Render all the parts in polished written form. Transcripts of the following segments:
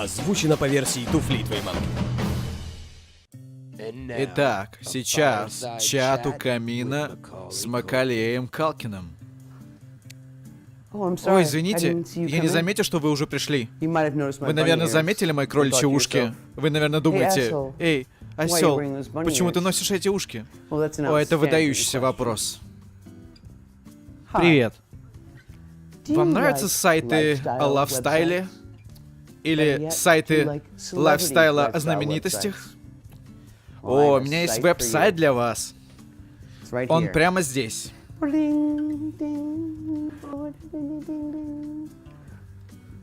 Озвучено по версии туфли твоей мамы. Итак, сейчас чат у камина с Макалеем Калкиным. Ой, извините, я не заметил, что вы уже пришли. Вы, наверное, заметили мои кроличьи ушки? Вы, наверное, думаете, эй, осел, почему ты носишь эти ушки? О, это выдающийся вопрос. Привет. Вам нравятся сайты о лайфстайле? Или сайты лайфстайла о знаменитостях? О, у меня есть веб-сайт для вас. Он прямо здесь.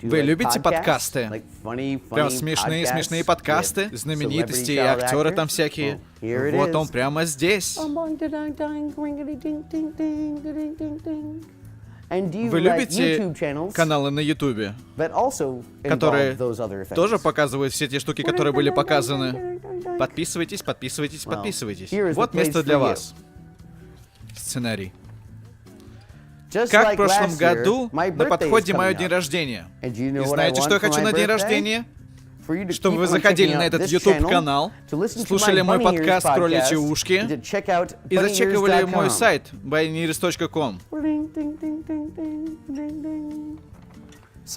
Вы любите подкасты? Прям смешные подкасты, знаменитости и актеры там всякие. Вот он прямо здесь. Вы любите каналы на Ютубе, которые тоже показывают все те штуки, которые были показаны? Подписывайтесь, подписывайтесь, подписывайтесь. Вот место для вас. Сценарий. Как в прошлом году, на подходе мой день рождения. И знаете, что я хочу на день рождения? Чтобы вы заходили на этот YouTube-канал, слушали мой подкаст «Кроличьи ушки» и зачекивали мой сайт buynears.com.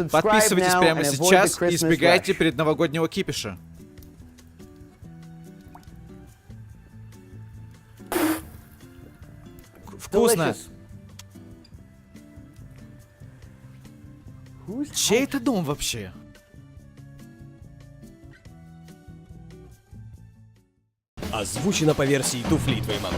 Подписывайтесь прямо сейчас и избегайте предновогоднего кипиша. Вкусно. Чей это дом вообще? Озвучено по версии туфли твоей мамы.